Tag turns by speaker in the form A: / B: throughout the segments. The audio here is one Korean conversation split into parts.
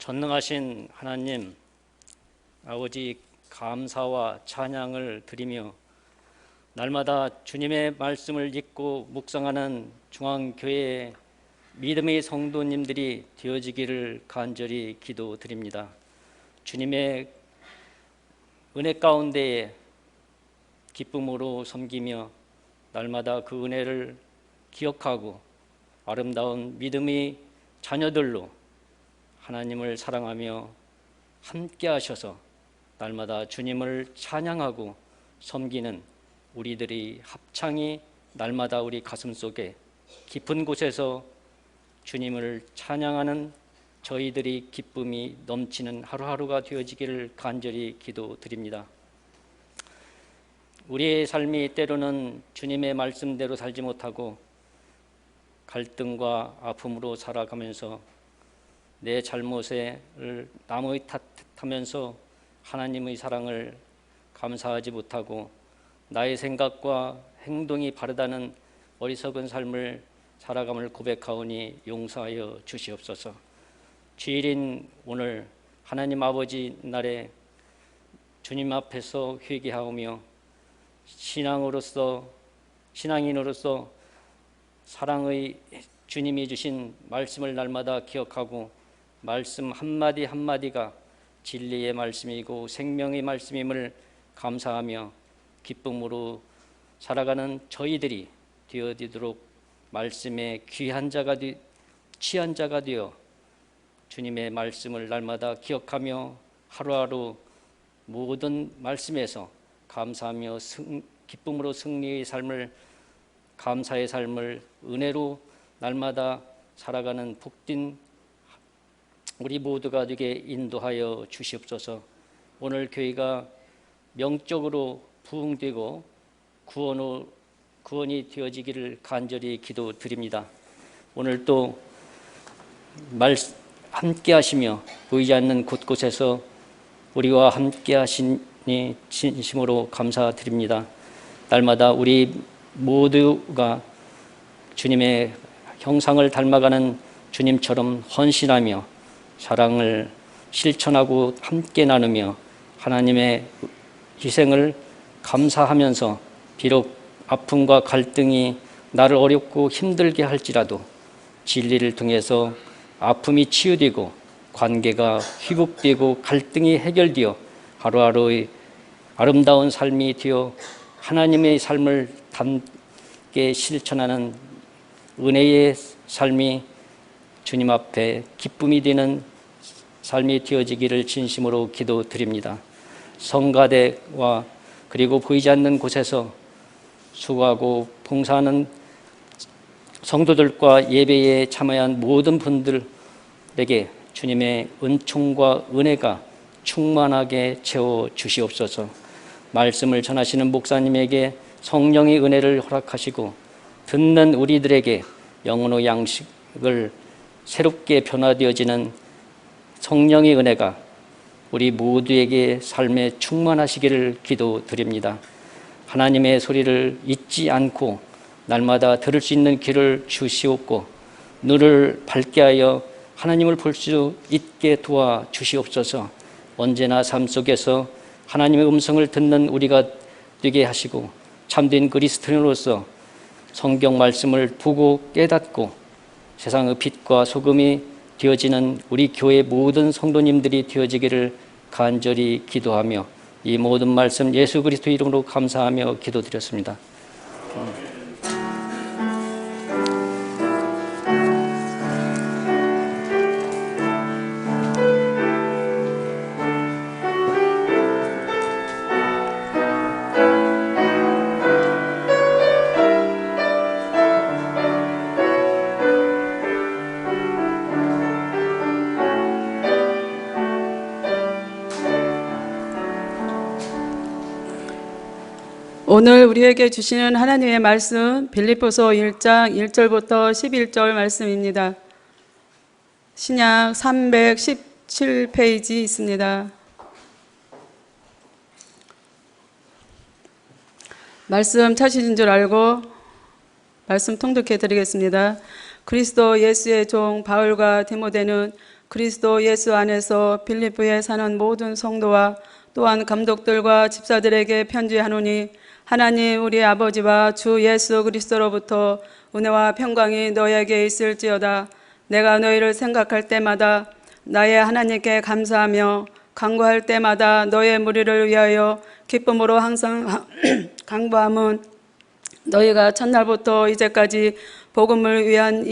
A: 전능하신 하나님, 아버지 감사와 찬양을 드리며 날마다 주님의 말씀을 읽고 묵상하는 중앙교회의 믿음의 성도님들이 되어지기를 간절히 기도드립니다. 주님의 은혜 가운데에 기쁨으로 섬기며 날마다 그 은혜를 기억하고 아름다운 믿음의 자녀들로 하나님을 사랑하며 함께 하셔서 날마다 주님을 찬양하고 섬기는 우리들의 합창이 날마다 우리 가슴속에 깊은 곳에서 주님을 찬양하는 저희들이 기쁨이 넘치는 하루하루가 되어지기를 간절히 기도드립니다. 우리의 삶이 때로는 주님의 말씀대로 살지 못하고 갈등과 아픔으로 살아가면서 내 잘못을 남의 탓하면서 하나님의 사랑을 감사하지 못하고 나의 생각과 행동이 바르다는 어리석은 삶을 살아감을 고백하오니 용서하여 주시옵소서. 주일인 오늘 하나님 아버지 날에 주님 앞에서 회개하오며 신앙인으로서 사랑의 주님이 주신 말씀을 날마다 기억하고 말씀 한마디 한마디가 진리의 말씀이고 생명의 말씀임을 감사하며 기쁨으로 살아가는 저희들이 되어지도록 말씀의 귀한 자가 되어 주님의 말씀을 날마다 기억하며 하루하루 모든 말씀에서 감사하며 기쁨으로 승리의 삶을, 감사의 삶을 은혜로 날마다 살아가는 복된 우리 모두가 되게 인도하여 주시옵소서. 오늘 교회가 명적으로 부흥되고 구원이 되어지기를 간절히 기도드립니다. 오늘 또 함께 하시며 보이지 않는 곳곳에서 우리와 함께 하시니 진심으로 감사드립니다. 날마다 우리 모두가 주님의 형상을 닮아가는 주님처럼 헌신하며 사랑을 실천하고 함께 나누며 하나님의 희생을 감사하면서 비록 아픔과 갈등이 나를 어렵고 힘들게 할지라도 진리를 통해서 아픔이 치유되고 관계가 회복되고 갈등이 해결되어 하루하루의 아름다운 삶이 되어 하나님의 삶을 담게 실천하는 은혜의 삶이 주님 앞에 기쁨이 되는 삶이 되어지기를 진심으로 기도드립니다. 성가대와 그리고 보이지 않는 곳에서 수고하고 봉사하는 성도들과 예배에 참여한 모든 분들에게 주님의 은총과 은혜가 충만하게 채워 주시옵소서. 말씀을 전하시는 목사님에게 성령의 은혜를 허락하시고 듣는 우리들에게 영혼의 양식을 새롭게 변화되어지는 성령의 은혜가 우리 모두에게 삶에 충만하시기를 기도드립니다. 하나님의 소리를 잊지 않고 날마다 들을 수 있는 귀를 주시옵고 눈을 밝게 하여 하나님을 볼 수 있게 도와주시옵소서. 언제나 삶 속에서 하나님의 음성을 듣는 우리가 되게 하시고 참된 그리스도인으로서 성경 말씀을 보고 깨닫고 세상의 빛과 소금이 되어지는 우리 교회 모든 성도님들이 되어지기를 간절히 기도하며 이 모든 말씀 예수 그리스도 이름으로 감사하며 기도드렸습니다.
B: 오늘 우리에게 주시는 하나님의 말씀 빌립보서 1장 1절부터 11절 말씀입니다. 신약 317페이지 있습니다. 말씀 찾으신 줄 알고 말씀 통독해 드리겠습니다. 그리스도 예수의 종 바울과 디모데는 그리스도 예수 안에서 빌립보에 사는 모든 성도와 또한 감독들과 집사들에게 편지하노니 하나님 우리 아버지와 주 예수 그리스도로부터 은혜와 평강이 너에게 있을지어다. 내가 너희를 생각할 때마다 나의 하나님께 감사하며 간구할 때마다 너의 무리를 위하여 기쁨으로 항상 간구함은 너희가 첫날부터 이제까지 복음을 위한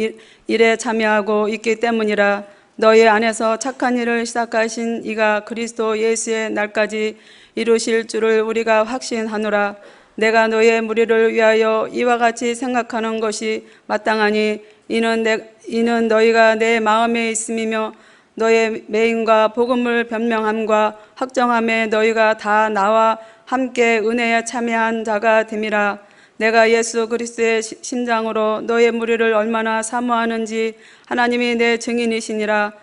B: 일에 참여하고 있기 때문이라. 너희 안에서 착한 일을 시작하신 이가 그리스도 예수의 날까지 이루실 줄을 우리가 확신하노라. 내가 너희의 무리를 위하여 이와 같이 생각하는 것이 마땅하니 이는 너희가 내 마음에 있음이며 너의 매임과 복음을 변명함과 확정함에 너희가 다 나와 함께 은혜에 참여한 자가 됨이라. 내가 예수 그리스도의 심장으로 너의 무리를 얼마나 사모하는지 하나님이 내 증인이시니라.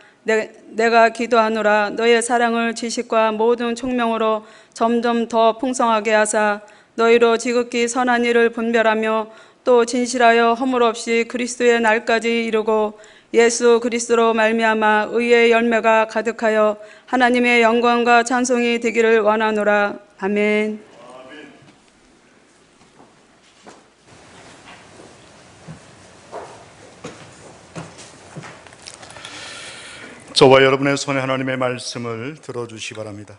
B: 내가 기도하노라. 너의 사랑을 지식과 모든 총명으로 점점 더 풍성하게 하사 너희로 지극히 선한 일을 분별하며 또 진실하여 허물 없이 그리스도의 날까지 이루고 예수 그리스도로 말미암아 의의 열매가 가득하여 하나님의 영광과 찬송이 되기를 원하노라. 아멘.
C: 저와 여러분의 손에 하나님의 말씀을 들어주시기 바랍니다.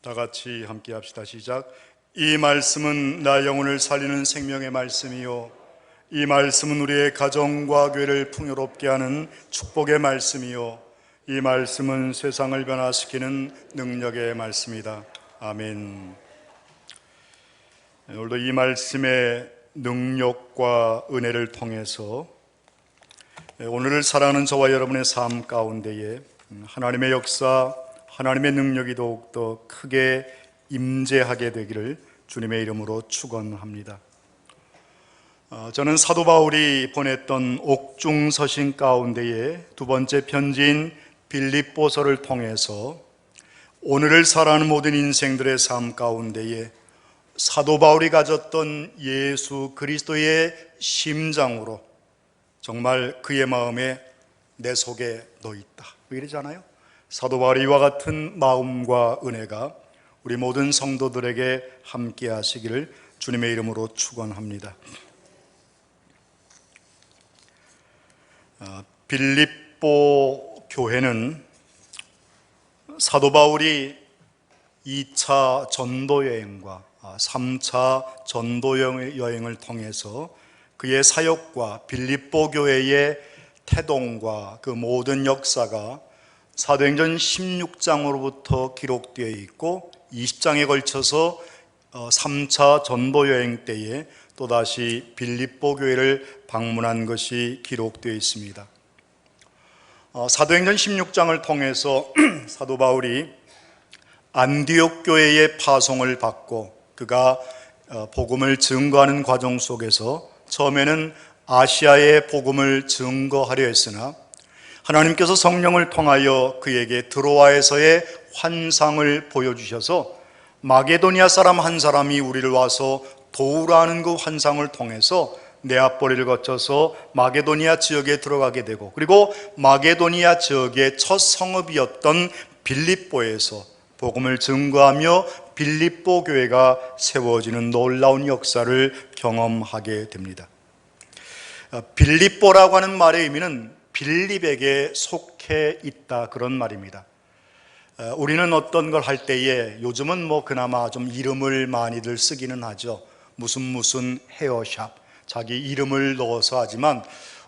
C: 다 같이 함께 합시다. 시작. 이 말씀은 나 영혼을 살리는 생명의 말씀이요 이 말씀은 우리의 가정과 교회를 풍요롭게 하는 축복의 말씀이요 이 말씀은 세상을 변화시키는 능력의 말씀이다. 아멘. 오늘도 이 말씀의 능력과 은혜를 통해서 오늘을 살아가는 저와 여러분의 삶 가운데에 하나님의 역사, 하나님의 능력이 더욱더 크게 임재하게 되기를 주님의 이름으로 축원합니다. 저는 사도 바울이 보냈던 옥중서신 가운데에 두 번째 편지인 빌립보서를 통해서 오늘을 살아가는 모든 인생들의 삶 가운데에 사도 바울이 가졌던 예수 그리스도의 심장으로 정말 그의 마음에 내 속에 너 있다 이러잖아요. 사도 바울이 이와 같은 마음과 은혜가 우리 모든 성도들에게 함께 하시기를 주님의 이름으로 축원합니다. 빌립보 교회는 사도 바울이 2차 전도 여행과 3차 전도 여행을 통해서 그의 사역과 빌립보 교회의 태동과 그 모든 역사가 사도행전 16장으로부터 기록되어 있고 20장에 걸쳐서 3차 전도 여행 때에 또다시 빌립보 교회를 방문한 것이 기록되어 있습니다. 사도행전 16장을 통해서 사도 바울이 안디옥 교회의 파송을 받고 그가 복음을 증거하는 과정 속에서 처음에는 아시아의 복음을 증거하려 했으나 하나님께서 성령을 통하여 그에게 드로아에서의 환상을 보여주셔서 마게도니아 사람 한 사람이 우리를 와서 도우라는 그 환상을 통해서 네아폴리를 거쳐서 마게도니아 지역에 들어가게 되고 그리고 마게도니아 지역의 첫 성읍이었던 빌립보에서 복음을 증거하며 빌립보 교회가 세워지는 놀라운 역사를 경험하게 됩니다. 빌립보라고 하는 말의 의미는 빌립에게 속해 있다 그런 말입니다. 우리는 어떤 걸 할 때에 요즘은 그나마 좀 이름을 많이들 쓰기는 하죠. 무슨 헤어샵 자기 이름을 넣어서 하지만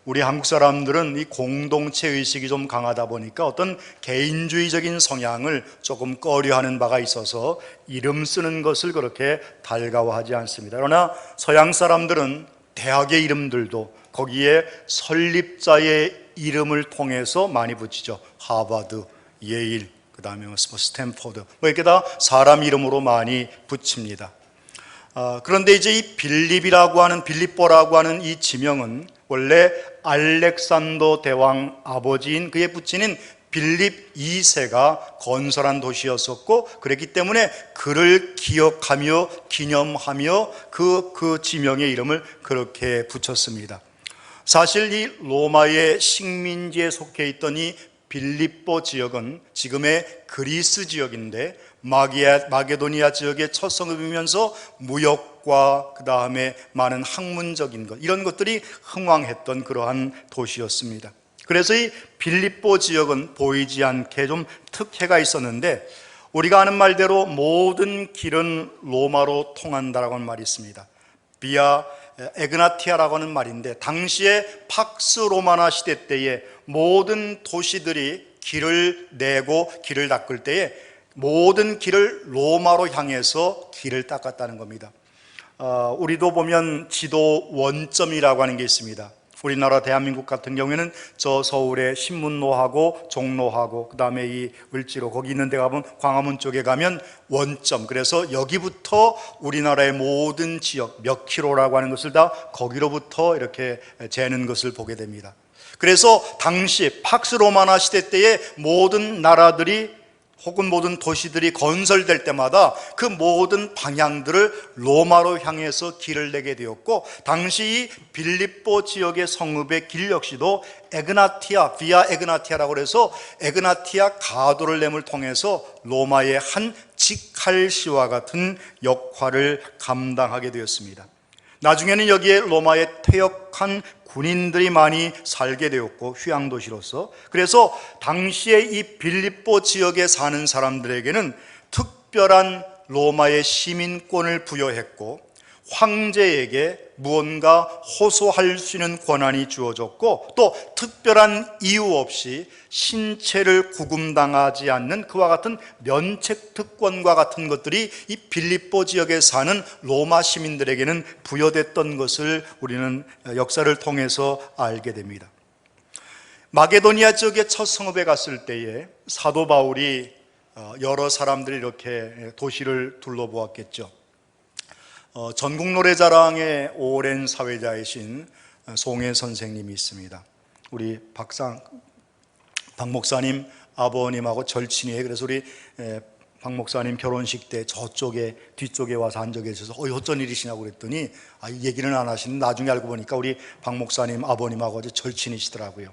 C: 우리 한국 사람들은 이 공동체 의식이 좀 강하다 보니까 어떤 개인주의적인 성향을 조금 꺼려하는 바가 있어서 이름 쓰는 것을 그렇게 달가워하지 않습니다. 그러나 서양 사람들은 대학의 이름들도 거기에 설립자의 이름을 통해서 많이 붙이죠. 하버드, 예일, 그 다음에 스탠포드 이렇게 다 사람 이름으로 많이 붙입니다. 그런데 이제 이 빌립보라고 하는 이 지명은 원래 알렉산더 대왕 아버지인 그의 부친인 빌립 2세가 건설한 도시였었고 그랬기 때문에 그를 기억하며 기념하며 그 지명의 이름을 그렇게 붙였습니다. 사실 이 로마의 식민지에 속해 있던 이 빌립보 지역은 지금의 그리스 지역인데 마게도니아 지역의 첫 성읍이면서 무역과 그 다음에 많은 학문적인 것, 이런 것들이 흥왕했던 그러한 도시였습니다. 그래서 이 빌립보 지역은 보이지 않게 좀 특혜가 있었는데, 우리가 아는 말대로 모든 길은 로마로 통한다라고 하는 말이 있습니다. 비아 에그나티아라고 하는 말인데, 당시에 팍스 로마나 시대 때에 모든 도시들이 길을 내고 길을 닦을 때에 모든 길을 로마로 향해서 길을 닦았다는 겁니다. 우리도 보면 지도 원점이라고 하는 게 있습니다. 우리나라 대한민국 같은 경우에는 저 서울에 신문로하고 종로하고 그 다음에 이 을지로 거기 있는 데 가면 광화문 쪽에 가면 원점, 그래서 여기부터 우리나라의 모든 지역 몇 킬로라고 하는 것을 다 거기로부터 이렇게 재는 것을 보게 됩니다. 그래서 당시 팍스 로마나 시대 때의 모든 나라들이 혹은 모든 도시들이 건설될 때마다 그 모든 방향들을 로마로 향해서 길을 내게 되었고, 당시 이 빌립보 지역의 성읍의 길 역시도 에그나티아, 비아 에그나티아라고 해서 에그나티아 가도를 램을 통해서 로마의 한 직할시와 같은 역할을 감당하게 되었습니다. 나중에는 여기에 로마의 퇴역한 군인들이 많이 살게 되었고, 휴양도시로서. 그래서 당시에 이 빌립보 지역에 사는 사람들에게는 특별한 로마의 시민권을 부여했고, 황제에게 무언가 호소할 수 있는 권한이 주어졌고, 또 특별한 이유 없이 신체를 구금당하지 않는 그와 같은 면책특권과 같은 것들이 이 빌립보 지역에 사는 로마 시민들에게는 부여됐던 것을 우리는 역사를 통해서 알게 됩니다. 마게도니아 지역의 첫 성읍에 갔을 때에 사도 바울이 여러 사람들이 이렇게 도시를 둘러보았겠죠. 전국 노래자랑의 오랜 사회자이신 송혜 선생님이 있습니다. 우리 박 목사님 아버님하고 절친이에요. 그래서 우리 박 목사님 결혼식 때 저쪽에 뒤쪽에 와서 앉아 계셔서 어떤 일이시냐고 그랬더니 이 얘기는 안 하시는데, 나중에 알고 보니까 우리 박 목사님 아버님하고 아주 절친이시더라고요.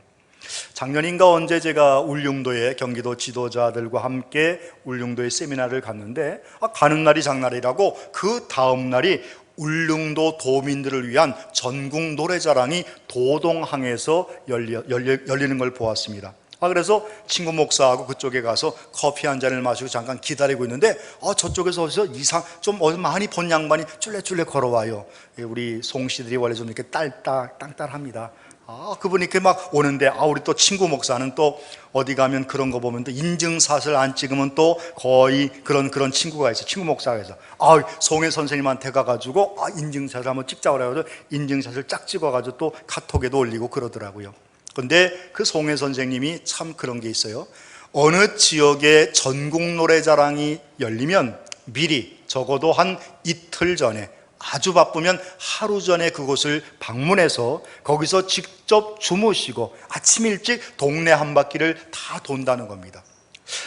C: 작년인가 언제 제가 울릉도에 경기도 지도자들과 함께 울릉도에 세미나를 갔는데, 가는 날이 장날이라고 그 다음 날이 울릉도 도민들을 위한 전국 노래자랑이 도동항에서 열리는 걸 보았습니다. 그래서 친구 목사하고 그쪽에 가서 커피 한 잔을 마시고 잠깐 기다리고 있는데, 저쪽에서 어디서 좀 많이 본 양반이 쫄래쫄래 걸어와요. 우리 송씨들이 원래 좀 이렇게 땅딸합니다. 그분이 이렇게 막 오는데, 우리 또 친구 목사는 또 어디 가면 그런 거 보면 또 인증샷을 안 찍으면 또 거의 그런 친구가 있어. 친구 목사가 있어. 송혜 선생님한테 가가지고 인증샷을 한번 찍자고 그래가지고 인증샷을 쫙 찍어가지고 또 카톡에도 올리고 그러더라고요. 근데 그 송혜 선생님이 참 그런 게 있어요. 어느 지역에 전국 노래자랑이 열리면 미리 적어도 한 이틀 전에, 아주 바쁘면 하루 전에 그곳을 방문해서 거기서 직접 주무시고 아침 일찍 동네 한 바퀴를 다 돈다는 겁니다.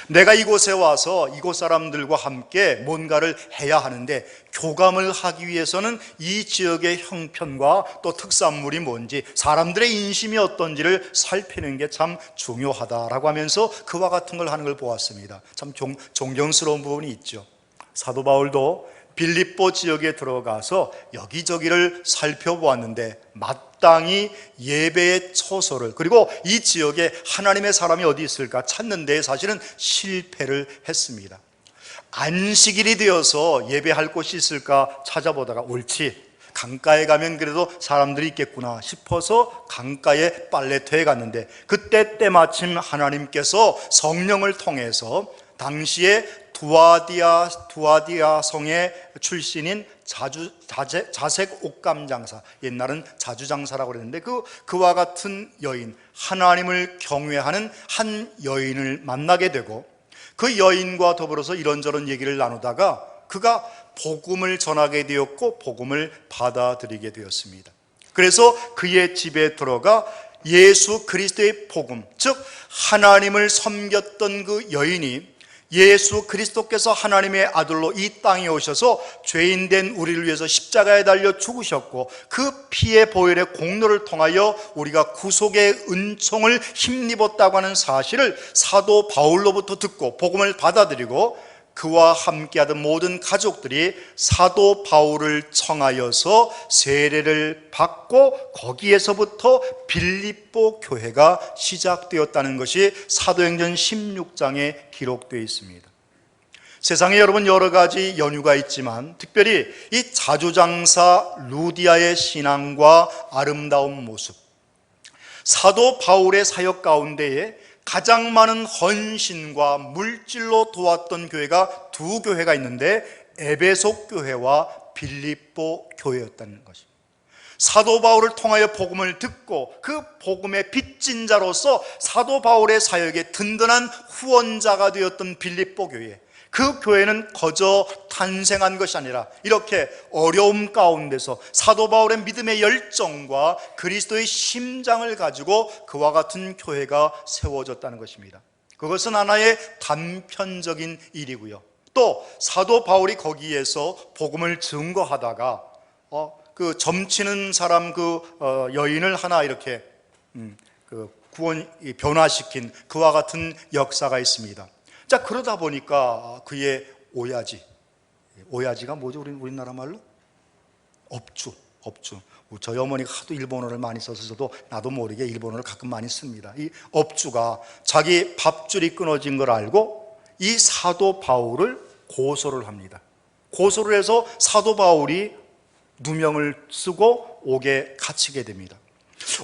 C: 내가 이곳에 와서 이곳 사람들과 함께 뭔가를 해야 하는데, 교감을 하기 위해서는 이 지역의 형편과 또 특산물이 뭔지, 사람들의 인심이 어떤지를 살피는 게 참 중요하다라고 하면서 그와 같은 걸 하는 걸 보았습니다. 참 존경스러운 부분이 있죠. 사도 바울도 빌립보 지역에 들어가서 여기저기를 살펴보았는데, 마땅히 예배의 처소를, 그리고 이 지역에 하나님의 사람이 어디 있을까 찾는 데 사실은 실패를 했습니다. 안식일이 되어서 예배할 곳이 있을까 찾아보다가, 옳지, 강가에 가면 그래도 사람들이 있겠구나 싶어서 강가에 빨래터에 갔는데, 그때 때마침 하나님께서 성령을 통해서 당시에 두아디아 성의 출신인 자색 옥감 장사, 옛날은 자주 장사라고 그랬는데, 그와 같은 여인, 하나님을 경외하는 한 여인을 만나게 되고, 그 여인과 더불어서 이런저런 얘기를 나누다가 그가 복음을 전하게 되었고 복음을 받아들이게 되었습니다. 그래서 그의 집에 들어가 예수 그리스도의 복음, 즉 하나님을 섬겼던 그 여인이 예수 그리스도께서 하나님의 아들로 이 땅에 오셔서 죄인된 우리를 위해서 십자가에 달려 죽으셨고 그 피의 보혈의 공로를 통하여 우리가 구속의 은총을 힘입었다고 하는 사실을 사도 바울로부터 듣고 복음을 받아들이고 그와 함께하던 모든 가족들이 사도 바울을 청하여서 세례를 받고 거기에서부터 빌립보 교회가 시작되었다는 것이 사도행전 16장에 기록되어 있습니다. 세상에 여러분 여러 가지 연유가 있지만 특별히 이 자주장사 루디아의 신앙과 아름다운 모습, 사도 바울의 사역 가운데에 가장 많은 헌신과 물질로 도왔던 교회가 두 교회가 있는데 에베소 교회와 빌립보 교회였다는 것입니다. 사도 바울을 통하여 복음을 듣고 그 복음의 빚진 자로서 사도 바울의 사역에 든든한 후원자가 되었던 빌립보 교회, 그 교회는 거저 탄생한 것이 아니라 이렇게 어려움 가운데서 사도 바울의 믿음의 열정과 그리스도의 심장을 가지고 그와 같은 교회가 세워졌다는 것입니다. 그것은 하나의 단편적인 일이고요. 또 사도 바울이 거기에서 복음을 증거하다가 그 점치는 사람 여인을 하나 이렇게 변화시킨 그와 같은 역사가 있습니다. 자, 그러다 보니까 그의 오야지가 뭐죠? 우리나라 말로? 업주. 저희 어머니가 하도 일본어를 많이 써서 저도 나도 모르게 일본어를 가끔 많이 씁니다. 이 업주가 자기 밥줄이 끊어진 걸 알고 이 사도 바울을 고소를 합니다. 고소를 해서 사도 바울이 누명을 쓰고 옥에 갇히게 됩니다.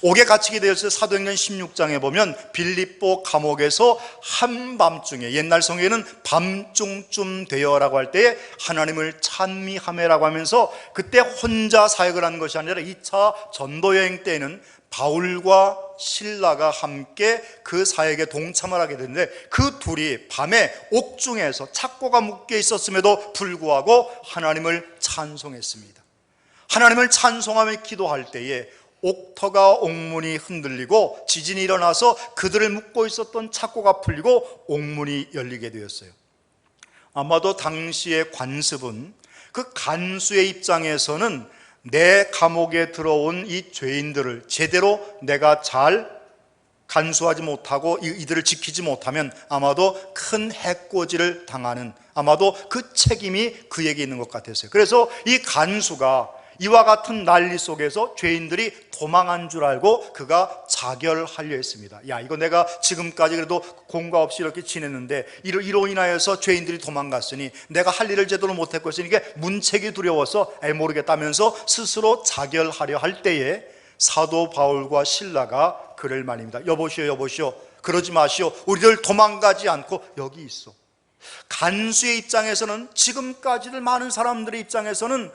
C: 옥에 갇히게 되었을 사도행전 16장에 보면 빌립보 감옥에서 한밤중에, 옛날 성경에는 밤중쯤 되어라고 할 때에 하나님을 찬미하매라고 하면서 그때 혼자 사역을 하는 것이 아니라 2차 전도여행 때에는 바울과 실라가 함께 그 사역에 동참을 하게 되는데 그 둘이 밤에 옥중에서 착고가 묶여 있었음에도 불구하고 하나님을 찬송했습니다. 하나님을 찬송하며 기도할 때에 옥터가 옥문이 흔들리고 지진이 일어나서 그들을 묶고 있었던 착고가 풀리고 옥문이 열리게 되었어요. 아마도 당시의 관습은 그 간수의 입장에서는 내 감옥에 들어온 이 죄인들을 제대로 내가 잘 간수하지 못하고 이들을 지키지 못하면 아마도 큰 해코지를 당하는, 아마도 그 책임이 그에게 있는 것 같았어요. 그래서 이 간수가 이와 같은 난리 속에서 죄인들이 도망한 줄 알고 그가 자결하려 했습니다. 야, 이거 내가 지금까지 그래도 공과 없이 이렇게 지냈는데 이로 인하여서 죄인들이 도망갔으니 내가 할 일을 제대로 못했고 있으니까 문책이 두려워서 모르겠다면서 스스로 자결하려 할 때에 사도 바울과 실라가 그를 말입니다. 여보시오, 그러지 마시오. 우리들 도망가지 않고 여기 있어. 간수의 입장에서는, 지금까지들 많은 사람들의 입장에서는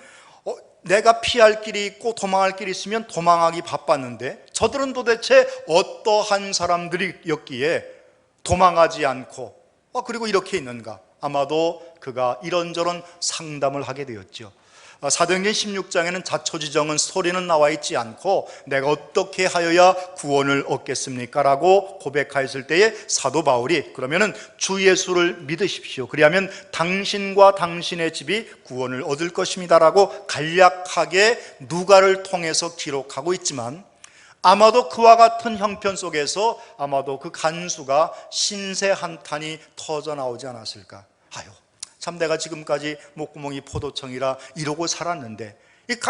C: 내가 피할 길이 있고 도망할 길이 있으면 도망하기 바빴는데 저들은 도대체 어떠한 사람들이었기에 도망하지 않고 그리고 이렇게 있는가? 아마도 그가 이런저런 상담을 하게 되었죠. 사도행전 16장에는 자초지정은 스토리는 나와 있지 않고 내가 어떻게 하여야 구원을 얻겠습니까? 라고 고백하였을 때에 사도 바울이 그러면은 주 예수를 믿으십시오. 그리하면 당신과 당신의 집이 구원을 얻을 것입니다. 라고 간략하게 누가를 통해서 기록하고 있지만 아마도 그와 같은 형편 속에서 아마도 그 간수가 신세 한탄이 터져 나오지 않았을까? 참 내가 지금까지 목구멍이 포도청이라 이러고 살았는데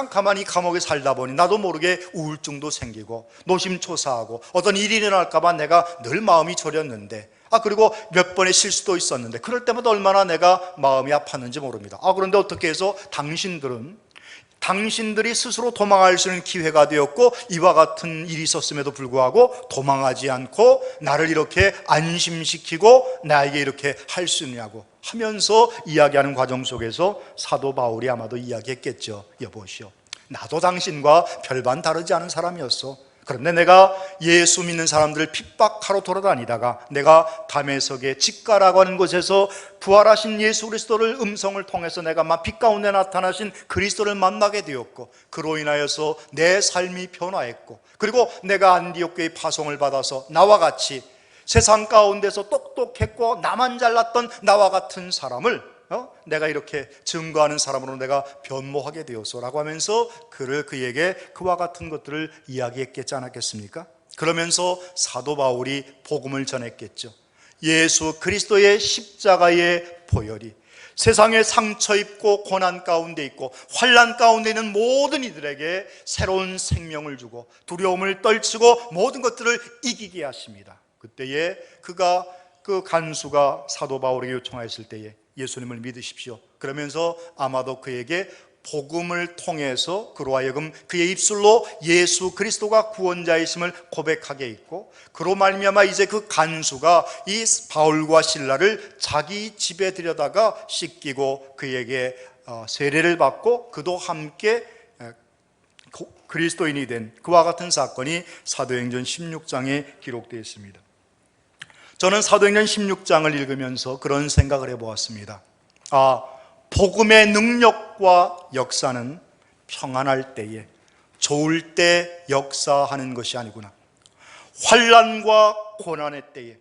C: 가만히 감옥에 살다 보니 나도 모르게 우울증도 생기고 노심초사하고 어떤 일이 일어날까 봐 내가 늘 마음이 저렸는데 그리고 몇 번의 실수도 있었는데 그럴 때마다 얼마나 내가 마음이 아팠는지 모릅니다. 그런데 어떻게 해서 당신들이 스스로 도망할 수 있는 기회가 되었고 이와 같은 일이 있었음에도 불구하고 도망하지 않고 나를 이렇게 안심시키고 나에게 이렇게 할 수 있냐고 하면서 이야기하는 과정 속에서 사도 바울이 아마도 이야기했겠죠. 여보시오, 나도 당신과 별반 다르지 않은 사람이었어. 그런데 내가 예수 믿는 사람들을 핍박하러 돌아다니다가 내가 다메섹의 직가라고 하는 곳에서 부활하신 예수 그리스도를 음성을 통해서 내가 빛 가운데 나타나신 그리스도를 만나게 되었고 그로 인하여서 내 삶이 변화했고 그리고 내가 안디옥 교회의 파송을 받아서 나와 같이 세상 가운데서 똑똑했고 나만 잘났던 나와 같은 사람을 내가 이렇게 증거하는 사람으로 내가 변모하게 되었소라고 하면서 그에게 그와 같은 것들을 이야기했겠지 않았겠습니까? 그러면서 사도 바울이 복음을 전했겠죠. 예수 그리스도의 십자가의 보혈이 세상에 상처 입고 고난 가운데 있고 환난 가운데 있는 모든 이들에게 새로운 생명을 주고 두려움을 떨치고 모든 것들을 이기게 하십니다. 그때에 그 간수가 사도 바울에게 요청하였을 때에 예수님을 믿으십시오. 그러면서 아마도 그에게 복음을 통해서 그로 하여금 그의 입술로 예수 그리스도가 구원자이심을 고백하게 했고, 그로 말미암아 이제 그 간수가 이 바울과 실라를 자기 집에 들여다가 씻기고 그에게 세례를 받고 그도 함께 그리스도인이 된 그와 같은 사건이 사도행전 16장에 기록되어 있습니다. 저는 사도행전 16장을 읽으면서 그런 생각을 해보았습니다. 복음의 능력과 역사는 평안할 때에, 좋을 때 역사하는 것이 아니구나. 환난과 고난의 때에,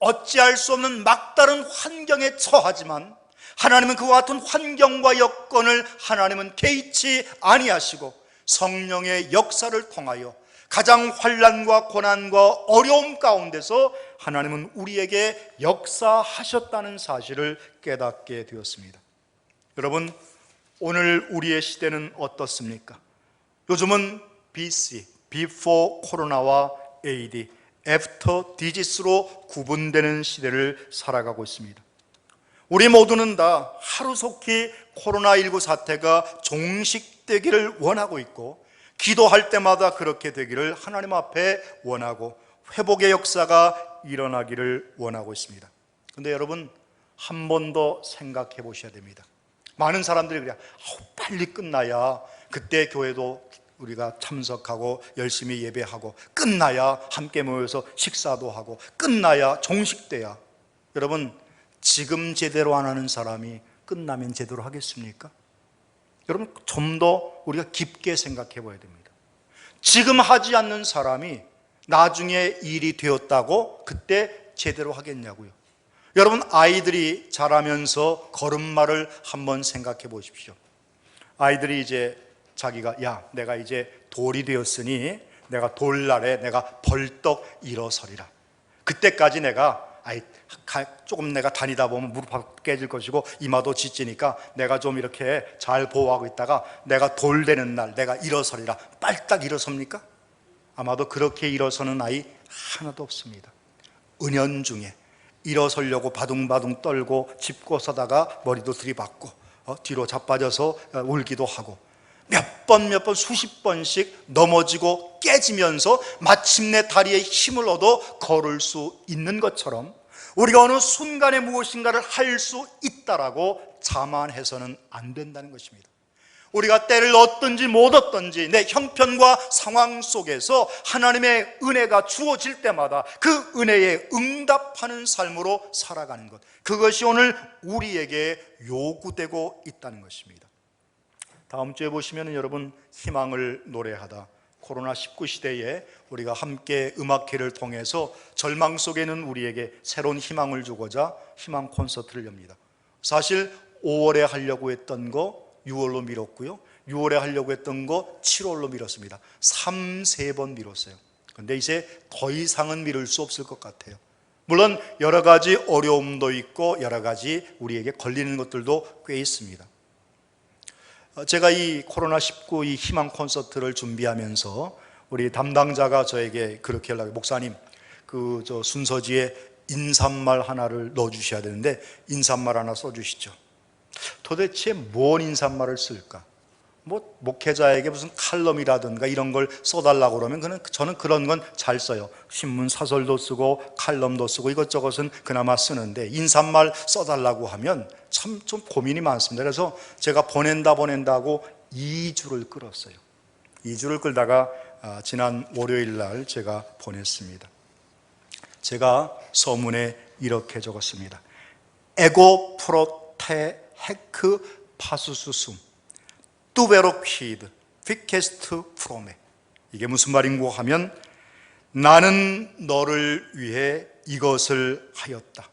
C: 어찌할 수 없는 막다른 환경에 처하지만 하나님은 그와 같은 환경과 여건을 하나님은 개의치 아니하시고 성령의 역사를 통하여 가장 환난과 고난과 어려움 가운데서 하나님은 우리에게 역사하셨다는 사실을 깨닫게 되었습니다. 여러분, 오늘 우리의 시대는 어떻습니까? 요즘은 BC, Before 코로나와 AD, After Disease로 구분되는 시대를 살아가고 있습니다. 우리 모두는 다 하루속히 코로나19 사태가 종식되기를 원하고 있고, 기도할 때마다 그렇게 되기를 하나님 앞에 원하고 회복의 역사가 일어나기를 원하고 있습니다. 그런데 여러분, 한 번 더 생각해 보셔야 됩니다. 많은 사람들이 그래요. 빨리 끝나야 그때 교회도 우리가 참석하고 열심히 예배하고 끝나야 함께 모여서 식사도 하고 끝나야 종식돼야. 여러분, 지금 제대로 안 하는 사람이 끝나면 제대로 하겠습니까? 여러분, 좀 더 우리가 깊게 생각해 봐야 됩니다. 지금 하지 않는 사람이 나중에 일이 되었다고 그때 제대로 하겠냐고요. 여러분, 아이들이 자라면서 걸음마를 한번 생각해 보십시오. 아이들이 이제 자기가 내가 이제 돌이 되었으니 내가 돌날에 내가 벌떡 일어서리라. 그때까지 내가 조금 내가 다니다 보면 무릎 깨질 것이고 이마도 지치니까 내가 좀 이렇게 잘 보호하고 있다가 내가 돌 되는 날 내가 일어서리라. 빨딱 일어섭니까? 아마도 그렇게 일어서는 아이 하나도 없습니다. 은연중에 일어서려고 바둥바둥 떨고 짚고 서다가 머리도 들이받고 뒤로 자빠져서 울기도 하고 몇 번 수십 번씩 넘어지고 깨지면서 마침내 다리에 힘을 얻어 걸을 수 있는 것처럼 우리가 어느 순간에 무엇인가를 할 수 있다라고 자만해서는 안 된다는 것입니다. 우리가 때를 얻든지 못 얻든지 내 형편과 상황 속에서 하나님의 은혜가 주어질 때마다 그 은혜에 응답하는 삶으로 살아가는 것, 그것이 오늘 우리에게 요구되고 있다는 것입니다. 다음 주에 보시면 여러분, 희망을 노래하다, 코로나19 시대에 우리가 함께 음악회를 통해서 절망 속에 있는 우리에게 새로운 희망을 주고자 희망 콘서트를 엽니다. 사실 5월에 하려고 했던 거 6월로 미뤘고요, 6월에 하려고 했던 거 7월로 미뤘습니다. 3번 미뤘어요. 그런데 이제 더 이상은 미룰 수 없을 것 같아요. 물론 여러 가지 어려움도 있고 여러 가지 우리에게 걸리는 것들도 꽤 있습니다. 제가 이 코로나19 이 희망 콘서트를 준비하면서 우리 담당자가 저에게 그렇게 연락해요. 목사님, 저 순서지에 인사말 하나를 넣어주셔야 되는데 인사말 하나 써주시죠. 도대체 뭔 인사말을 쓸까? 목회자에게 무슨 칼럼이라든가 이런 걸 써달라고 그러면 저는 그런 건 잘 써요. 신문 사설도 쓰고 칼럼도 쓰고 이것저것은 그나마 쓰는데 인사말 써달라고 하면 참 좀 고민이 많습니다. 그래서 제가 보낸다고 2주를 끌었어요. 2주를 끌다가 지난 월요일 날 제가 보냈습니다. 제가 서문에 이렇게 적었습니다. 에고 프로테 헤크 파수수숨 뚜베로퀴드 피케스트 프로메. 이게 무슨 말인고 하면 나는 너를 위해 이것을 하였다.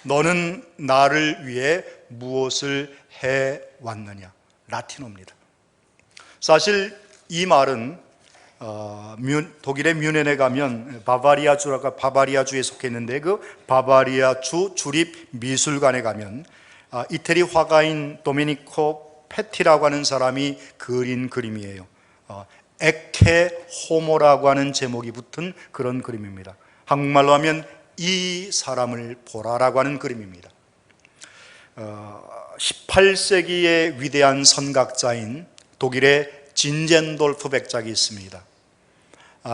C: 너는 나를 위해 무엇을 해왔느냐. 라틴어입니다. 사실 이 말은 독일의 뮌헨에 가면 바바리아주에 속했는데 그 바바리아주 주립미술관에 가면 이태리 화가인 도메니코 페티라고 하는 사람이 그린 그림이에요. 에케 호모라고 하는 제목이 붙은 그런 그림입니다. 한국말로 하면 이 사람을 보라라고 하는 그림입니다. 18세기의 위대한 선각자인 독일의 진젠돌프 백작이 있습니다.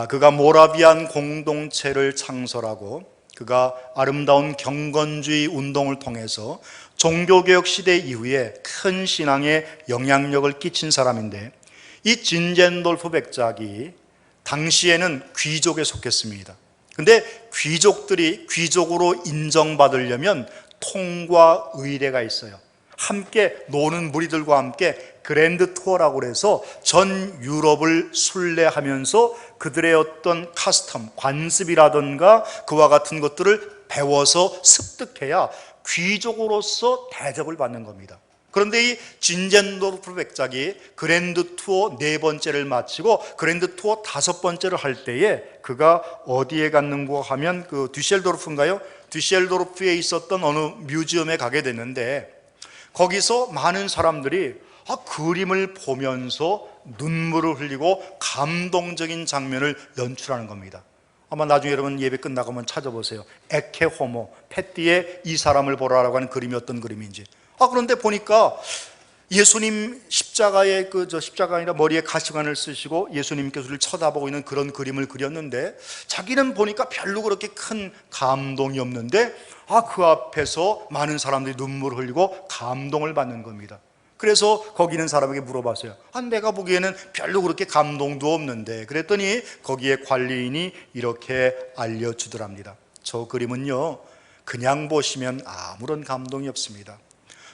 C: 그가 모라비안 공동체를 창설하고 그가 아름다운 경건주의 운동을 통해서 종교개혁 시대 이후에 큰 신앙에 영향력을 끼친 사람인데, 이 진젠돌프 백작이 당시에는 귀족에 속했습니다. 근데 귀족들이 귀족으로 인정받으려면 통과 의례가 있어요. 함께 노는 무리들과 함께 그랜드 투어라고 해서 전 유럽을 순례하면서 그들의 어떤 카스텀, 관습이라든가 그와 같은 것들을 배워서 습득해야 귀족으로서 대접을 받는 겁니다. 그런데 이 진젠도르프 백작이 그랜드 투어 4번째를 마치고 그랜드 투어 5번째를 할 때에 그가 어디에 갔는가 하면 그 düsseldorf인가요? düsseldorf에 있었던 어느 뮤지엄에 가게 됐는데, 거기서 많은 사람들이 그림을 보면서 눈물을 흘리고 감동적인 장면을 연출하는 겁니다. 아마 나중에 여러분 예배 끝나고 한번 찾아보세요. 에케 호모, 페티의 이 사람을 보라라고 하는 그림이 어떤 그림인지. 그런데 보니까 예수님 십자가에 십자가 아니라 머리에 가시관을 쓰시고 예수님께서를 쳐다보고 있는 그런 그림을 그렸는데, 자기는 보니까 별로 그렇게 큰 감동이 없는데 그 앞에서 많은 사람들이 눈물을 흘리고 감동을 받는 겁니다. 그래서 거기 있는 사람에게 물어봤어요. 내가 보기에는 별로 그렇게 감동도 없는데. 그랬더니 거기에 관리인이 이렇게 알려주더랍니다. 저 그림은요, 그냥 보시면 아무런 감동이 없습니다.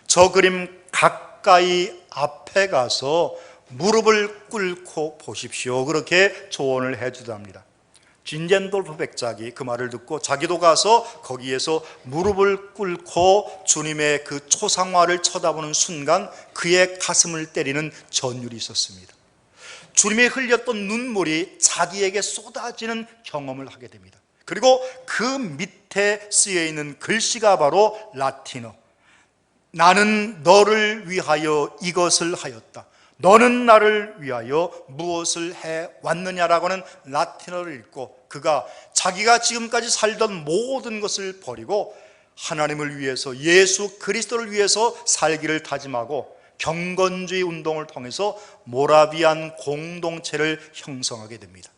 C: 저 그림 가까이 앞에 가서 무릎을 꿇고 보십시오. 그렇게 조언을 해주답니다. 진젠돌프 백작이 그 말을 듣고 자기도 가서 거기에서 무릎을 꿇고 주님의 그 초상화를 쳐다보는 순간 그의 가슴을 때리는 전율이 있었습니다. 주님의 흘렸던 눈물이 자기에게 쏟아지는 경험을 하게 됩니다. 그리고 그 밑에 쓰여 있는 글씨가 바로 라틴어. 나는 너를 위하여 이것을 하였다. 너는 나를 위하여 무엇을 해왔느냐라고 하는 라틴어를 읽고, 그가 자기가 지금까지 살던 모든 것을 버리고 하나님을 위해서, 예수 그리스도를 위해서 살기를 다짐하고 경건주의 운동을 통해서 모라비안 공동체를 형성하게 됩니다.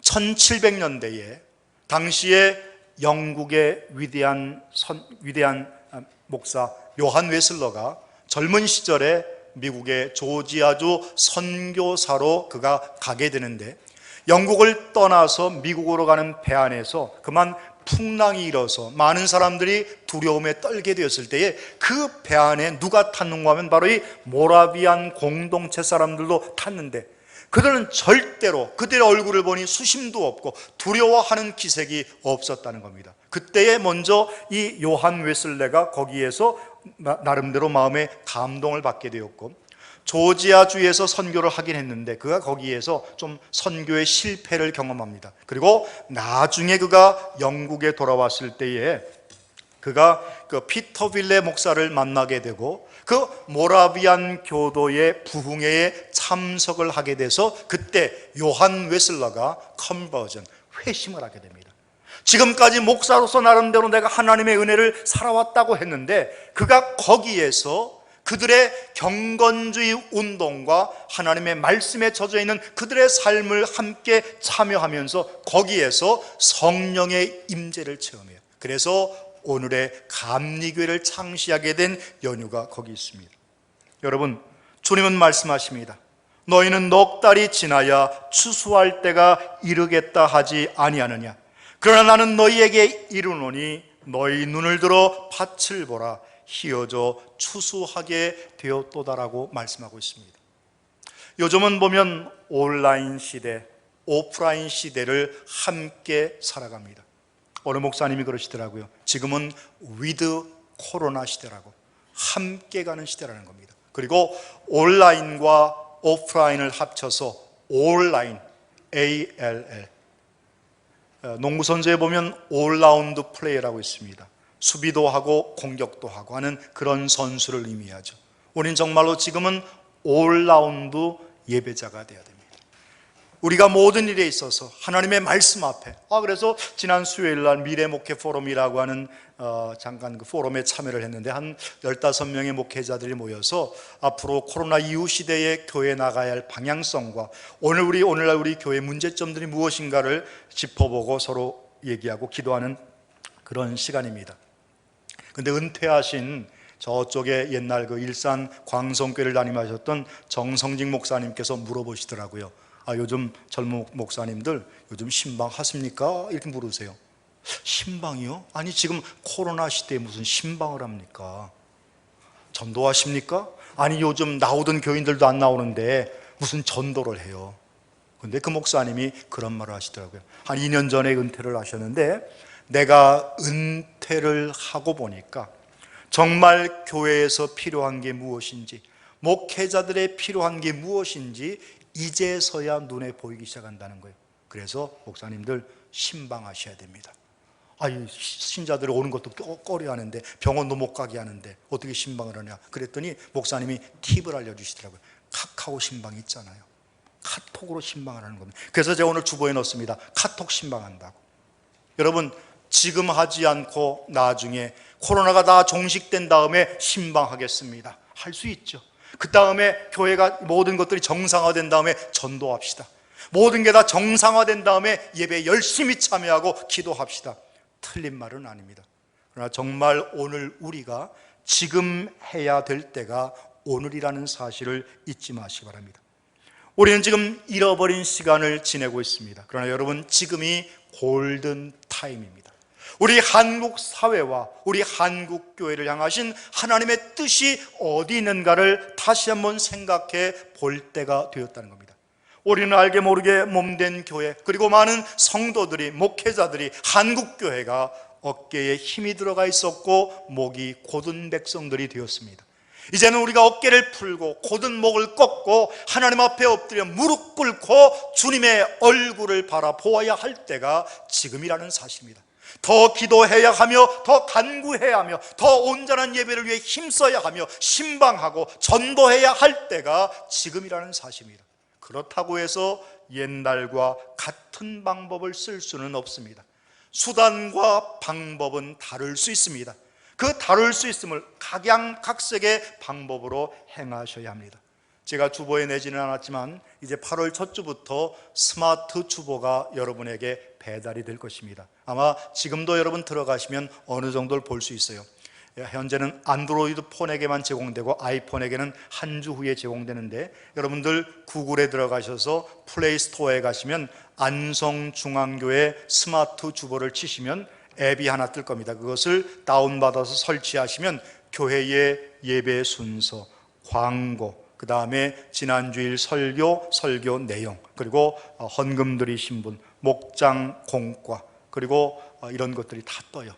C: 1700년대에 당시에 영국의 위대한 목사 요한 웨슬러가 젊은 시절에 미국의 조지아주 선교사로 그가 가게 되는데, 영국을 떠나서 미국으로 가는 배 안에서 그만 풍랑이 일어서 많은 사람들이 두려움에 떨게 되었을 때에 그 배 안에 누가 탔는가 하면 바로 이 모라비안 공동체 사람들도 탔는데, 그들은 절대로 그들의 얼굴을 보니 수심도 없고 두려워하는 기색이 없었다는 겁니다. 그때에 먼저 이 요한 웨슬레가 거기에서 나름대로 마음에 감동을 받게 되었고, 조지아주에서 선교를 하긴 했는데 그가 거기에서 좀 선교의 실패를 경험합니다. 그리고 나중에 그가 영국에 돌아왔을 때에 그가 그 피터빌레 목사를 만나게 되고 그 모라비안 교도의 부흥회에 참석을 하게 돼서 그때 요한 웨슬러가 컨버전, 회심을 하게 됩니다. 지금까지 목사로서 나름대로 내가 하나님의 은혜를 살아왔다고 했는데 그가 거기에서 그들의 경건주의 운동과 하나님의 말씀에 젖어 있는 그들의 삶을 함께 참여하면서 거기에서 성령의 임재를 체험해요. 그래서 오늘의 감리교회를 창시하게 된 연유가 거기 있습니다. 여러분, 주님은 말씀하십니다. 너희는 넉 달이 지나야 추수할 때가 이르겠다 하지 아니하느냐. 그러나 나는 너희에게 이르노니 너희 눈을 들어 밭을 보라. 희어져 추수하게 되었도다라고 말씀하고 있습니다. 요즘은 보면 온라인 시대, 오프라인 시대를 함께 살아갑니다. 어느 목사님이 그러시더라고요. 지금은 with 코로나 시대라고, 함께 가는 시대라는 겁니다. 그리고 온라인과 오프라인을 합쳐서 온라인, ALL. 농구 선수에 보면 올라운드 플레이라고 있습니다. 수비도 하고 공격도 하고 하는 그런 선수를 의미하죠. 우리는 정말로 지금은 올라운드 예배자가 되어야 됩니다. 우리가 모든 일에 있어서 하나님의 말씀 앞에, 그래서 지난 수요일 날 미래 목회 포럼이라고 하는 잠깐 그 포럼에 참여를 했는데 한 15명의 목회자들이 모여서 앞으로 코로나 이후 시대에 교회에 나가야 할 방향성과 오늘날 우리 교회 문제점들이 무엇인가를 짚어보고 서로 얘기하고 기도하는 그런 시간입니다. 근데 은퇴하신 저쪽에 옛날 그 일산 광성교회를 담임하셨던 정성직 목사님께서 물어보시더라고요. 요즘 젊은 목사님들 요즘 신방 하십니까? 이렇게 물으세요. 신방이요? 아니 지금 코로나 시대에 무슨 신방을 합니까? 전도하십니까? 아니 요즘 나오던 교인들도 안 나오는데 무슨 전도를 해요? 근데 그 목사님이 그런 말을 하시더라고요. 한 2년 전에 은퇴를 하셨는데 내가 은퇴를 하고 보니까 정말 교회에서 필요한 게 무엇인지, 목회자들의 필요한 게 무엇인지 이제서야 눈에 보이기 시작한다는 거예요. 그래서 목사님들 신방하셔야 됩니다. 신자들이 오는 것도 꺼려하는데 병원도 못 가게 하는데 어떻게 신방을 하냐 그랬더니 목사님이 팁을 알려주시더라고요. 카카오 신방이 있잖아요. 카톡으로 신방을 하는 겁니다. 그래서 제가 오늘 주보에 넣었습니다. 카톡 신방한다고. 여러분 지금 하지 않고 나중에 코로나가 다 종식된 다음에 신방하겠습니다. 할 수 있죠. 그 다음에 교회가 모든 것들이 정상화된 다음에 전도합시다. 모든 게 다 정상화된 다음에 예배에 열심히 참여하고 기도합시다. 틀린 말은 아닙니다. 그러나 정말 오늘 우리가 지금 해야 될 때가 오늘이라는 사실을 잊지 마시기 바랍니다. 우리는 지금 잃어버린 시간을 지내고 있습니다. 그러나 여러분 지금이 골든 타임입니다. 우리 한국 사회와 우리 한국 교회를 향하신 하나님의 뜻이 어디 있는가를 다시 한번 생각해 볼 때가 되었다는 겁니다. 우리는 알게 모르게 몸된 교회, 그리고 많은 성도들이, 목회자들이 한국 교회가 어깨에 힘이 들어가 있었고 목이 곧은 백성들이 되었습니다. 이제는 우리가 어깨를 풀고 곧은 목을 꺾고 하나님 앞에 엎드려 무릎 꿇고 주님의 얼굴을 바라보아야 할 때가 지금이라는 사실입니다. 더 기도해야 하며 더 간구해야 하며 더 온전한 예배를 위해 힘써야 하며 신방하고 전도해야 할 때가 지금이라는 사실입니다. 그렇다고 해서 옛날과 같은 방법을 쓸 수는 없습니다. 수단과 방법은 다를 수 있습니다. 그 다를 수 있음을 각양각색의 방법으로 행하셔야 합니다. 제가 주보에 내지는 않았지만 이제 8월 첫 주부터 스마트 주보가 여러분에게 배달이 될 것입니다. 아마 지금도 여러분 들어가시면 어느 정도를 볼 수 있어요. 현재는 안드로이드 폰에게만 제공되고 아이폰에게는 한 주 후에 제공되는데 여러분들 구글에 들어가셔서 플레이스토어에 가시면 안성중앙교회 스마트 주보를 치시면 앱이 하나 뜰 겁니다. 그것을 다운받아서 설치하시면 교회의 예배 순서, 광고, 그 다음에 지난주일 설교 내용, 그리고 헌금 드리신 분, 목장 공과, 그리고 이런 것들이 다 떠요.